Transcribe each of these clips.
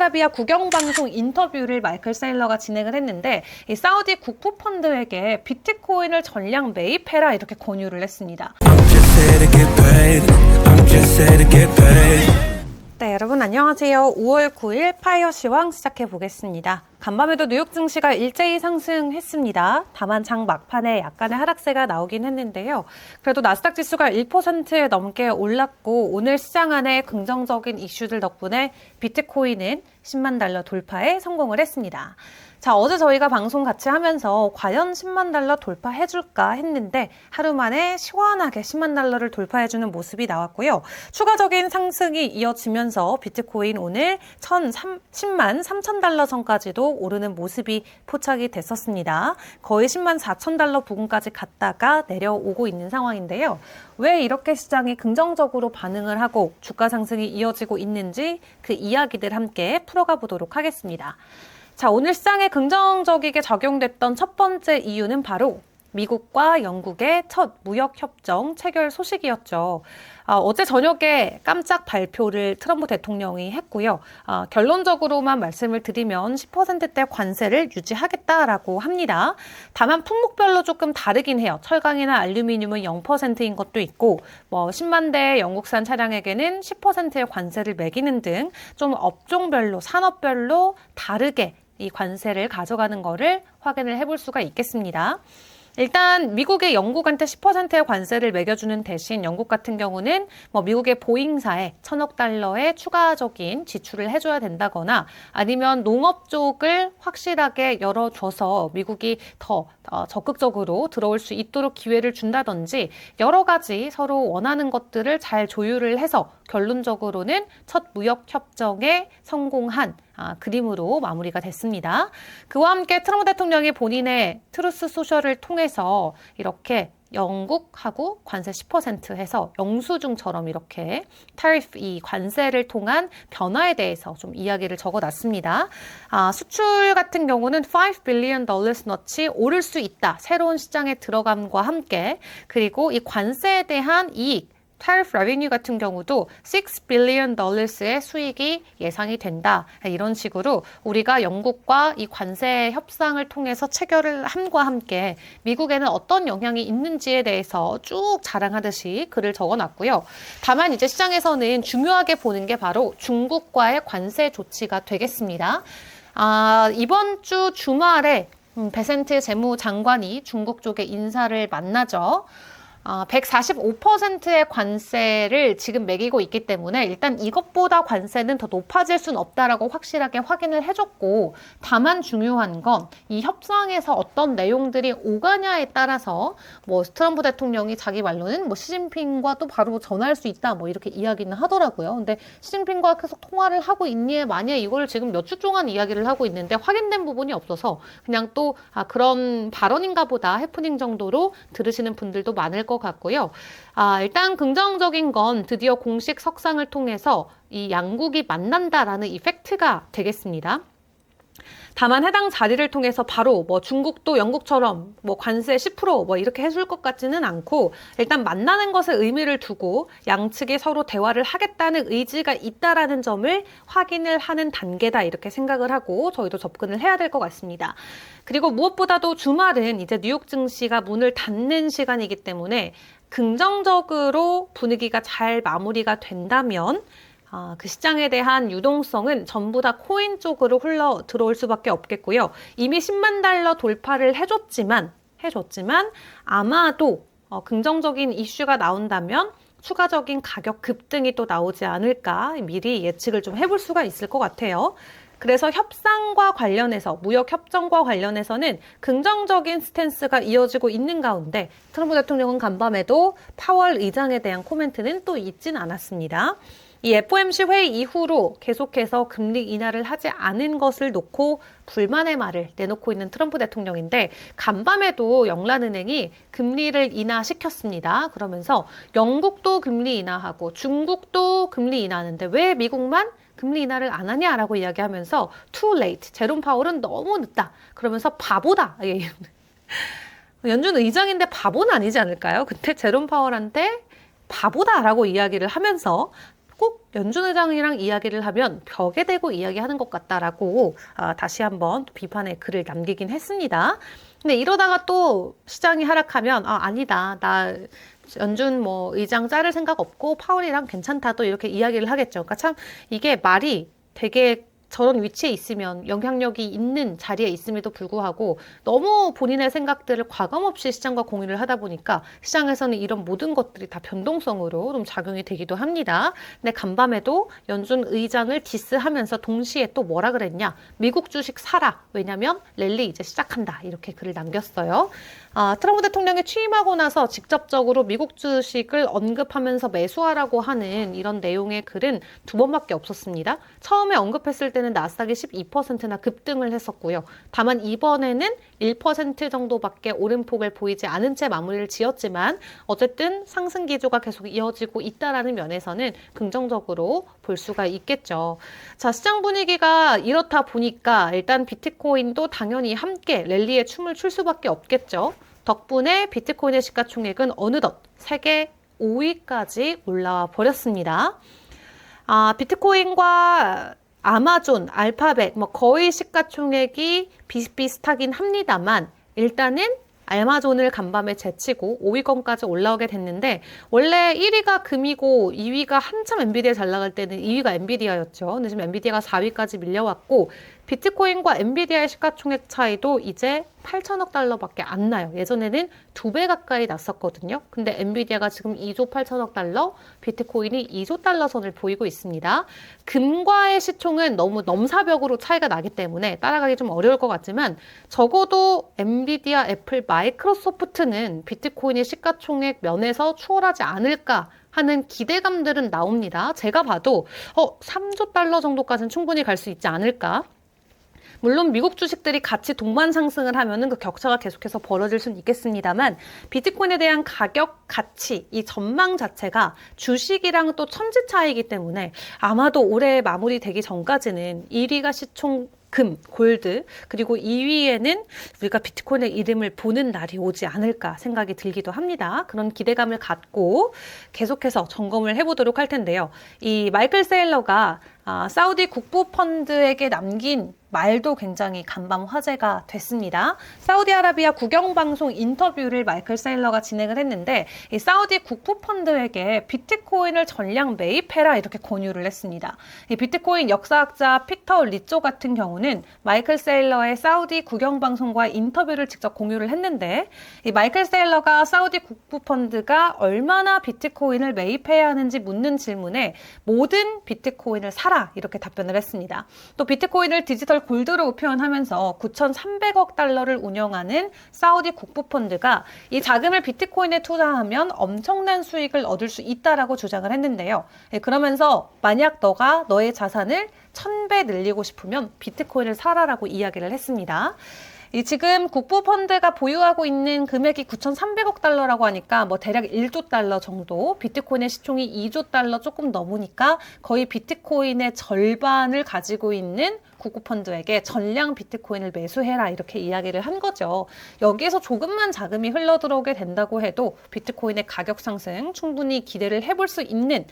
사우디아라비아 국영방송 인터뷰를 마이클 세일러가 진행을 했는데 이 사우디 국부펀드에게 비트코인을 전량 매입해라 이렇게 권유를 했습니다. 네, 여러분 안녕하세요. 5월 9일 파이어 시황 시작해 보겠습니다. 간밤에도 뉴욕 증시가 일제히 상승했습니다. 다만 장 막판에 약간의 하락세가 나오긴 했는데요. 그래도 나스닥 지수가 1% 넘게 올랐고 오늘 시장 안에 긍정적인 이슈들 덕분에 비트코인은 10만 달러 돌파에 성공을 했습니다. 자, 어제 저희가 방송 같이 하면서 과연 10만 달러 돌파해줄까 했는데 하루 만에 시원하게 10만 달러를 돌파해주는 모습이 나왔고요. 추가적인 상승이 이어지면서 비트코인 오늘 10만 3천 달러 선까지도 오르는 모습이 포착이 됐었습니다. 거의 10만 4천 달러 부근까지 갔다가 내려오고 있는 상황인데요. 왜 이렇게 시장이 긍정적으로 반응을 하고 주가 상승이 이어지고 있는지 그 이야기들 함께 풀어가 보도록 하겠습니다. 자, 오늘 시장에 긍정적이게 작용됐던 첫 번째 이유는 바로 미국과 영국의 첫 무역협정 체결 소식이었죠. 어제 저녁에 깜짝 발표를 트럼프 대통령이 했고요. 결론적으로만 말씀을 드리면 10%대 관세를 유지하겠다라고 합니다. 다만 품목별로 조금 다르긴 해요. 철강이나 알루미늄은 0%인 것도 있고 10만 대 영국산 차량에게는 10%의 관세를 매기는 등 좀 업종별로 산업별로 다르게 이 관세를 가져가는 거를 확인을 해볼 수가 있겠습니다. 일단 미국이 영국한테 10%의 관세를 매겨주는 대신 영국 같은 경우는 미국의 보잉사에 1,000억 달러의 추가적인 지출을 해줘야 된다거나 아니면 농업 쪽을 확실하게 열어줘서 미국이 더 적극적으로 들어올 수 있도록 기회를 준다든지 여러 가지 서로 원하는 것들을 잘 조율을 해서 결론적으로는 첫 무역협정에 성공한 그림으로 마무리가 됐습니다. 그와 함께 트럼프 대통령이 본인의 트루스 소셜을 통해서 이렇게 영국하고 관세 10% 해서 영수증처럼 이렇게 타리프 이 관세를 통한 변화에 대해서 좀 이야기를 적어놨습니다. 수출 같은 경우는 $5 billion 너치 오를 수 있다. 새로운 시장에 들어감과 함께 그리고 이 관세에 대한 이익 tariff revenue 같은 경우도 $6 billion의 수익이 예상이 된다. 이런 식으로 우리가 영국과 이 관세 협상을 통해서 체결을 함과 함께 미국에는 어떤 영향이 있는지에 대해서 쭉 자랑하듯이 글을 적어놨고요. 다만 이제 시장에서는 중요하게 보는 게 바로 중국과의 관세 조치가 되겠습니다. 이번 주 주말에 베센트 재무장관이 중국 쪽의 인사를 만나죠. 145%의 관세를 지금 매기고 있기 때문에 일단 이것보다 관세는 더 높아질 수는 없다라고 확실하게 확인을 해줬고 다만 중요한 건 이 협상에서 어떤 내용들이 오가냐에 따라서 트럼프 대통령이 자기 말로는 시진핑과 또 바로 전화할 수 있다 이렇게 이야기는 하더라고요. 근데 시진핑과 계속 통화를 하고 있니 만약에 이걸 지금 몇 주 동안 이야기를 하고 있는데 확인된 부분이 없어서 그냥 또 그런 발언인가 보다 해프닝 정도로 들으시는 분들도 많을 것 같고요. 일단 긍정적인 건 드디어 공식 석상을 통해서 이 양국이 만난다라는 이펙트가 되겠습니다. 다만 해당 자리를 통해서 바로 중국도 영국처럼 관세 10% 이렇게 해줄 것 같지는 않고 일단 만나는 것에 의미를 두고 양측이 서로 대화를 하겠다는 의지가 있다라는 점을 확인을 하는 단계다 이렇게 생각을 하고 저희도 접근을 해야 될 것 같습니다. 그리고 무엇보다도 주말은 이제 뉴욕 증시가 문을 닫는 시간이기 때문에 긍정적으로 분위기가 잘 마무리가 된다면 그 시장에 대한 유동성은 전부 다 코인 쪽으로 흘러 들어올 수밖에 없겠고요. 이미 10만 달러 돌파를 해줬지만 아마도 긍정적인 이슈가 나온다면 추가적인 가격 급등이 또 나오지 않을까 미리 예측을 좀 해볼 수가 있을 것 같아요. 그래서 협상과 관련해서 무역협정과 관련해서는 긍정적인 스탠스가 이어지고 있는 가운데 트럼프 대통령은 간밤에도 파월 의장에 대한 코멘트는 또 있진 않았습니다. 이 FOMC 회의 이후로 계속해서 금리 인하를 하지 않은 것을 놓고 불만의 말을 내놓고 있는 트럼프 대통령인데 간밤에도 영란은행이 금리를 인하시켰습니다. 그러면서 영국도 금리 인하하고 중국도 금리 인하하는데 왜 미국만 금리 인하를 안 하냐라고 이야기하면서 too late, 제롬 파월은 너무 늦다. 그러면서 바보다. 연준 의장인데 바보는 아니지 않을까요? 그때 제롬 파월한테 바보다라고 이야기를 하면서 꼭 연준 의장이랑 이야기를 하면 벽에 대고 이야기하는 것 같다라고 다시 한번 비판의 글을 남기긴 했습니다. 근데 이러다가 또 시장이 하락하면 아니다. 나 연준 의장 자를 생각 없고 파월이랑 괜찮다 또 이렇게 이야기를 하겠죠. 그러니까 참 이게 말이 되게 저런 위치에 있으면 영향력이 있는 자리에 있음에도 불구하고 너무 본인의 생각들을 과감없이 시장과 공유를 하다 보니까 시장에서는 이런 모든 것들이 다 변동성으로 좀 작용이 되기도 합니다. 근데 간밤에도 연준 의장을 디스하면서 동시에 또 뭐라 그랬냐? 미국 주식 사라. 왜냐면 랠리 이제 시작한다. 이렇게 글을 남겼어요. 트럼프 대통령이 취임하고 나서 직접적으로 미국 주식을 언급하면서 매수하라고 하는 이런 내용의 글은 2번밖에 없었습니다. 처음에 언급했을 때는 나스닥이 12%나 급등을 했었고요. 다만 이번에는 1% 정도밖에 오름폭을 보이지 않은 채 마무리를 지었지만 어쨌든 상승 기조가 계속 이어지고 있다라는 면에서는 긍정적으로 볼 수가 있겠죠. 자, 시장 분위기가 이렇다 보니까 일단 비트코인도 당연히 함께 랠리에 춤을 출 수밖에 없겠죠. 덕분에 비트코인의 시가총액은 어느덧 세계 5위까지 올라와 버렸습니다. 비트코인과 아마존, 알파벳 거의 시가총액이 비슷비슷하긴 합니다만 일단은 아마존을 간밤에 제치고 5위권까지 올라오게 됐는데 원래 1위가 금이고 2위가 한참 엔비디아 잘 나갈 때는 2위가 엔비디아였죠. 근데 지금 엔비디아가 4위까지 밀려왔고 비트코인과 엔비디아의 시가총액 차이도 이제 8천억 달러밖에 안 나요. 예전에는 2배 가까이 났었거든요. 근데 엔비디아가 지금 2조 8천억 달러, 비트코인이 2조 달러 선을 보이고 있습니다. 금과의 시총은 너무 넘사벽으로 차이가 나기 때문에 따라가기 좀 어려울 것 같지만 적어도 엔비디아, 애플, 마이크로소프트는 비트코인의 시가총액 면에서 추월하지 않을까 하는 기대감들은 나옵니다. 제가 봐도 3조 달러 정도까지는 충분히 갈 수 있지 않을까. 물론 미국 주식들이 같이 동반 상승을 하면은 그 격차가 계속해서 벌어질 수는 있겠습니다만 비트코인에 대한 가격, 가치, 이 전망 자체가 주식이랑 또 천지 차이이기 때문에 아마도 올해 마무리되기 전까지는 1위가 시총 금, 골드, 그리고 2위에는 우리가 비트코인의 이름을 보는 날이 오지 않을까 생각이 들기도 합니다. 그런 기대감을 갖고 계속해서 점검을 해보도록 할 텐데요. 이 마이클 세일러가 사우디 국부펀드에게 남긴 말도 굉장히 간밤 화제가 됐습니다. 사우디아라비아 국영방송 인터뷰를 마이클 세일러가 진행을 했는데 이 사우디 국부펀드에게 비트코인을 전량 매입해라 이렇게 권유를 했습니다. 이 비트코인 역사학자 피터 리쪼 같은 경우는 마이클 세일러의 사우디 국영방송과 인터뷰를 직접 공유를 했는데 이 마이클 세일러가 사우디 국부펀드가 얼마나 비트코인을 매입해야 하는지 묻는 질문에 모든 비트코인을 사라 이렇게 답변을 했습니다. 또 비트코인을 디지털 골드로 표현하면서 9,300억 달러를 운영하는 사우디 국부펀드가 이 자금을 비트코인에 투자하면 엄청난 수익을 얻을 수 있다라고 주장을 했는데요. 그러면서 만약 너가 너의 자산을 1000배 늘리고 싶으면 비트코인을 사라라고 이야기를 했습니다. 지금 국부펀드가 보유하고 있는 금액이 9,300억 달러라고 하니까 대략 1조 달러 정도, 비트코인의 시총이 2조 달러 조금 넘으니까 거의 비트코인의 절반을 가지고 있는 국부펀드에게 전량 비트코인을 매수해라 이렇게 이야기를 한 거죠. 여기에서 조금만 자금이 흘러들어오게 된다고 해도 비트코인의 가격 상승 충분히 기대를 해볼 수 있는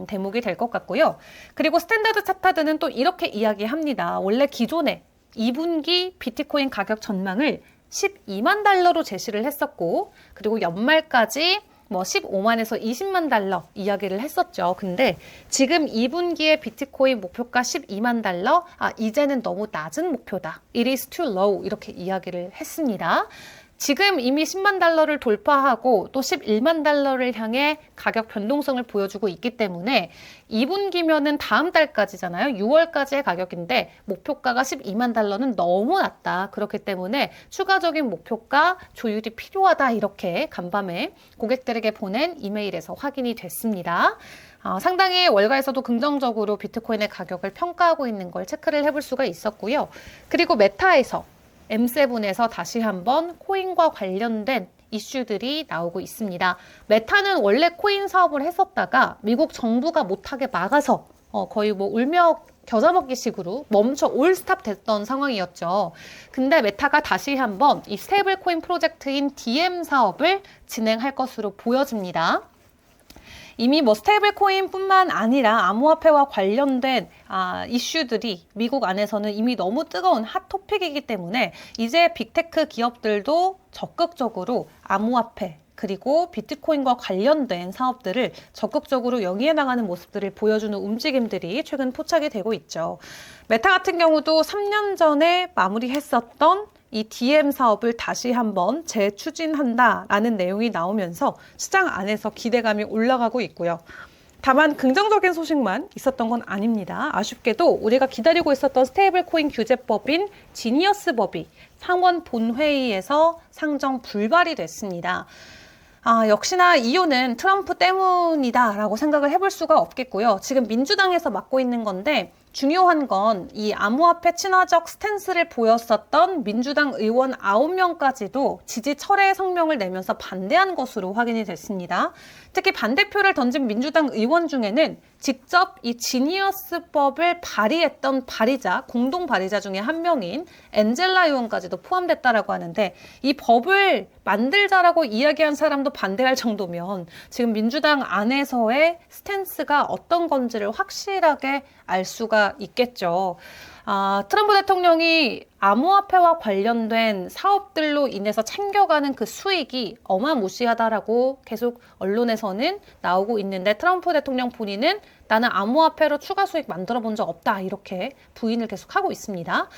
대목이 될 것 같고요. 그리고 스탠다드 차타드는 또 이렇게 이야기합니다. 원래 기존에 2분기 비트코인 가격 전망을 12만 달러로 제시를 했었고 그리고 연말까지 15만에서 20만 달러 이야기를 했었죠. 근데 지금 2분기에 비트코인 목표가 12만 달러, 이제는 너무 낮은 목표다. It is too low 이렇게 이야기를 했습니다. 지금 이미 10만 달러를 돌파하고 또 11만 달러를 향해 가격 변동성을 보여주고 있기 때문에 2분기면은 다음 달까지잖아요. 6월까지의 가격인데 목표가가 12만 달러는 너무 낮다. 그렇기 때문에 추가적인 목표가 조율이 필요하다. 이렇게 간밤에 고객들에게 보낸 이메일에서 확인이 됐습니다. 상당히 월가에서도 긍정적으로 비트코인의 가격을 평가하고 있는 걸 체크를 해볼 수가 있었고요. 그리고 메타에서 M7에서 다시 한번 코인과 관련된 이슈들이 나오고 있습니다. 메타는 원래 코인 사업을 했었다가 미국 정부가 못하게 막아서 거의 울며 겨자 먹기식으로 멈춰 올스탑 됐던 상황이었죠. 근데 메타가 다시 한번 이 스테이블 코인 프로젝트인 DM 사업을 진행할 것으로 보여집니다. 이미 뭐 스테이블 코인뿐만 아니라 암호화폐와 관련된 이슈들이 미국 안에서는 이미 너무 뜨거운 핫 토픽이기 때문에 이제 빅테크 기업들도 적극적으로 암호화폐 그리고 비트코인과 관련된 사업들을 적극적으로 영위해 나가는 모습들을 보여주는 움직임들이 최근 포착이 되고 있죠. 메타 같은 경우도 3년 전에 마무리했었던 이 DM 사업을 다시 한번 재추진한다라는 내용이 나오면서 시장 안에서 기대감이 올라가고 있고요. 다만 긍정적인 소식만 있었던 건 아닙니다. 아쉽게도 우리가 기다리고 있었던 스테이블 코인 규제법인 지니어스 법이 상원 본회의에서 상정 불발이 됐습니다. 역시나 이유는 트럼프 때문이다라고 생각을 해볼 수가 없겠고요. 지금 민주당에서 맡고 있는 건데 중요한 건 이 암호화폐 친화적 스탠스를 보였었던 민주당 의원 9명까지도 지지 철회 성명을 내면서 반대한 것으로 확인이 됐습니다. 특히 반대표를 던진 민주당 의원 중에는 직접 이 지니어스법을 발의했던 공동 발의자 중에 한 명인 엔젤라 의원까지도 포함됐다라고 하는데 이 법을 만들자라고 이야기한 사람도 반대할 정도면 지금 민주당 안에서의 스탠스가 어떤 건지를 확실하게 알 수가 있겠죠. 트럼프 대통령이 암호화폐와 관련된 사업들로 인해서 챙겨가는 그 수익이 어마무시하다라고 계속 언론에서는 나오고 있는데 트럼프 대통령 본인은 나는 암호화폐로 추가 수익 만들어 본 적 없다 이렇게 부인을 계속하고 있습니다.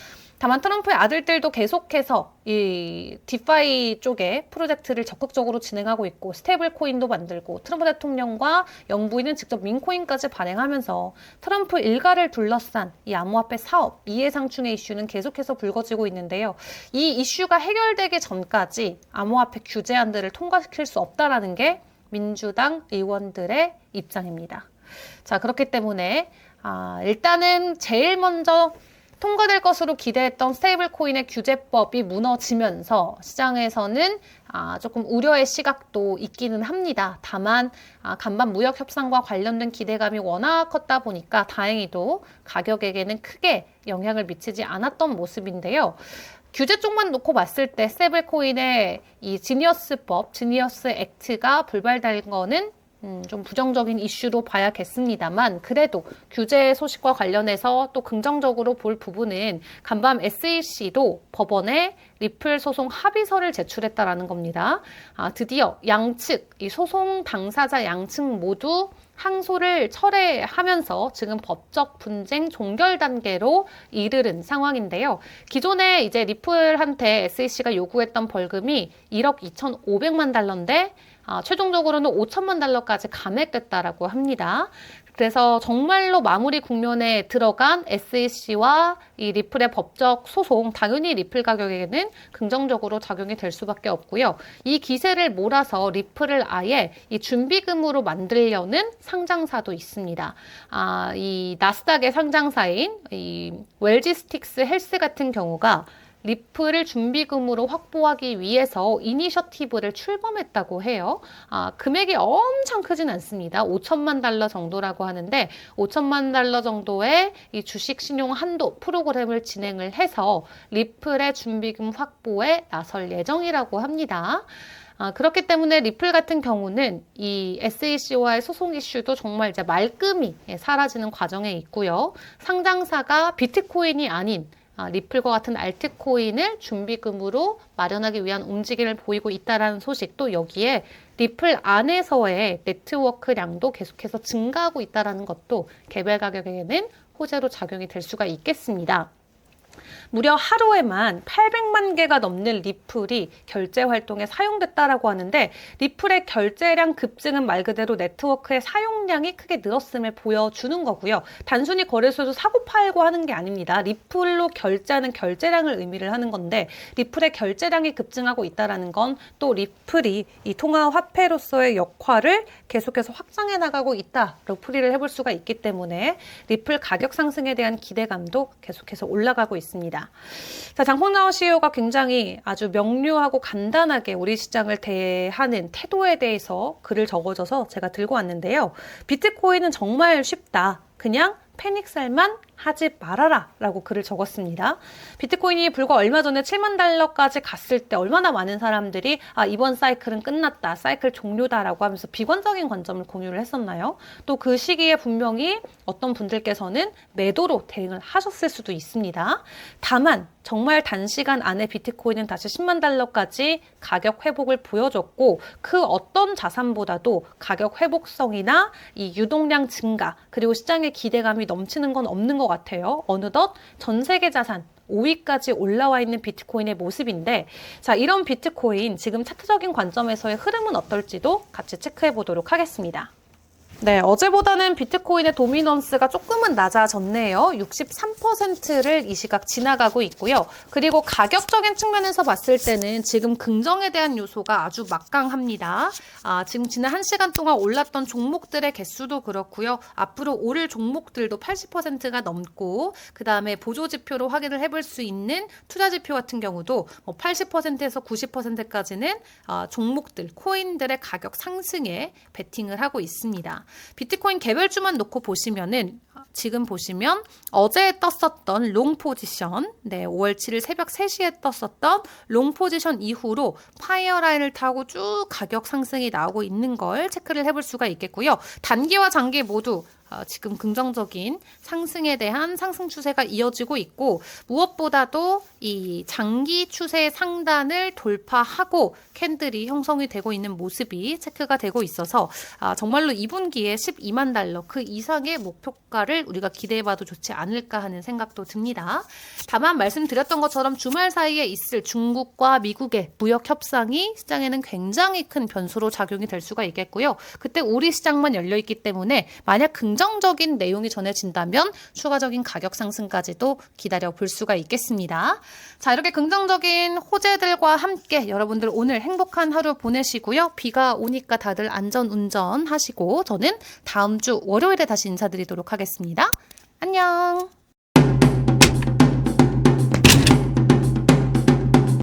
다만 트럼프의 아들들도 계속해서 이 디파이 쪽에 프로젝트를 적극적으로 진행하고 있고 스테이블 코인도 만들고 트럼프 대통령과 영부인은 직접 민코인까지 발행하면서 트럼프 일가를 둘러싼 이 암호화폐 사업 이해상충의 이슈는 계속해서 불거지고 있는데요. 이 이슈가 해결되기 전까지 암호화폐 규제안들을 통과시킬 수 없다라는 게 민주당 의원들의 입장입니다. 자, 그렇기 때문에 일단은 제일 먼저 통과될 것으로 기대했던 스테이블 코인의 규제법이 무너지면서 시장에서는 조금 우려의 시각도 있기는 합니다. 다만 간밤 무역 협상과 관련된 기대감이 워낙 컸다 보니까 다행히도 가격에게는 크게 영향을 미치지 않았던 모습인데요. 규제 쪽만 놓고 봤을 때 스테이블 코인의 이 지니어스법, 지니어스 액트가 불발된 거는 좀 부정적인 이슈로 봐야겠습니다만 그래도 규제 소식과 관련해서 또 긍정적으로 볼 부분은 간밤 SEC도 법원에 리플 소송 합의서를 제출했다라는 겁니다. 드디어 양측, 이 소송 당사자 양측 모두 항소를 철회하면서 지금 법적 분쟁 종결 단계로 이르른 상황인데요. 기존에 이제 리플한테 SEC가 요구했던 벌금이 1억 2,500만 달러인데 최종적으로는 5천만 달러까지 감액됐다라고 합니다. 그래서 정말로 마무리 국면에 들어간 SEC와 이 리플의 법적 소송, 당연히 리플 가격에는 긍정적으로 작용이 될 수밖에 없고요. 이 기세를 몰아서 리플을 아예 이 준비금으로 만들려는 상장사도 있습니다. 이 나스닥의 상장사인 이 웰지스틱스 헬스 같은 경우가 리플을 준비금으로 확보하기 위해서 이니셔티브를 출범했다고 해요. 금액이 엄청 크진 않습니다. 5천만 달러 정도라고 하는데 5천만 달러 정도의 이 주식 신용 한도 프로그램을 진행을 해서 리플의 준비금 확보에 나설 예정이라고 합니다. 그렇기 때문에 리플 같은 경우는 이 SEC와의 소송 이슈도 정말 이제 말끔히 사라지는 과정에 있고요. 상장사가 비트코인이 아닌 리플과 같은 알트코인을 준비금으로 마련하기 위한 움직임을 보이고 있다는 소식도 여기에 리플 안에서의 네트워크량도 계속해서 증가하고 있다는 것도 개별 가격에는 호재로 작용이 될 수가 있겠습니다. 무려 하루에만 800만 개가 넘는 리플이 결제 활동에 사용됐다라고 하는데 리플의 결제량 급증은 말 그대로 네트워크의 사용량이 크게 늘었음을 보여주는 거고요. 단순히 거래소에서 사고 팔고 하는 게 아닙니다. 리플로 결제하는 결제량을 의미를 하는 건데 리플의 결제량이 급증하고 있다는 건 또 리플이 이 통화 화폐로서의 역할을 계속해서 확장해 나가고 있다라고 풀이를 해볼 수가 있기 때문에 리플 가격 상승에 대한 기대감도 계속해서 올라가고 있습니다. 자, 장펑나우 CEO가 굉장히 아주 명료하고 간단하게 우리 시장을 대하는 태도에 대해서 글을 적어줘서 제가 들고 왔는데요. 비트코인은 정말 쉽다. 그냥 패닉셀만 하지 말아라 라고 글을 적었습니다. 비트코인이 불과 얼마 전에 7만 달러까지 갔을 때 얼마나 많은 사람들이 이번 사이클은 끝났다, 사이클 종료다라고 하면서 비관적인 관점을 공유를 했었나요? 또 그 시기에 분명히 어떤 분들께서는 매도로 대응을 하셨을 수도 있습니다. 다만 정말 단시간 안에 비트코인은 다시 10만 달러까지 가격 회복을 보여줬고 그 어떤 자산보다도 가격 회복성이나 이 유동량 증가 그리고 시장의 기대감이 넘치는 건 없는 것 같아요. 어느덧 전 세계 자산 5위까지 올라와 있는 비트코인의 모습인데 자, 이런 비트코인 지금 차트적인 관점에서의 흐름은 어떨지도 같이 체크해 보도록 하겠습니다. 네, 어제보다는 비트코인의 도미넌스가 조금은 낮아졌네요. 63%를 이 시각 지나가고 있고요. 그리고 가격적인 측면에서 봤을 때는 지금 긍정에 대한 요소가 아주 막강합니다. 지금 지난 1시간 동안 올랐던 종목들의 개수도 그렇고요. 앞으로 오를 종목들도 80%가 넘고 그 다음에 보조지표로 확인을 해볼 수 있는 투자지표 같은 경우도 80%에서 90%까지는 종목들, 코인들의 가격 상승에 베팅을 하고 있습니다. 비트코인 개별주만 놓고 보시면은 지금 보시면 어제 떴었던 롱 포지션, 5월 7일 새벽 3시에 떴었던 롱 포지션 이후로 파이어 라인을 타고 쭉 가격 상승이 나오고 있는 걸 체크를 해볼 수가 있겠고요. 단기와 장기 모두 지금 긍정적인 상승에 대한 상승 추세가 이어지고 있고 무엇보다도 이 장기 추세 상단을 돌파하고 캔들이 형성이 되고 있는 모습이 체크가 되고 있어서 정말로 2분기에 12만 달러 그 이상의 목표가를 우리가 기대해봐도 좋지 않을까 하는 생각도 듭니다. 다만 말씀드렸던 것처럼 주말 사이에 있을 중국과 미국의 무역 협상이 시장에는 굉장히 큰 변수로 작용이 될 수가 있겠고요. 그때 우리 시장만 열려있기 때문에 만약 긍정적인 내용이 전해진다면 추가적인 가격 상승까지도 기다려 볼 수가 있겠습니다. 자, 이렇게 긍정적인 호재들과 함께 여러분들 오늘 행복한 하루 보내시고요. 비가 오니까 다들 안전운전 하시고 저는 다음 주 월요일에 다시 인사드리도록 하겠습니다. 안녕!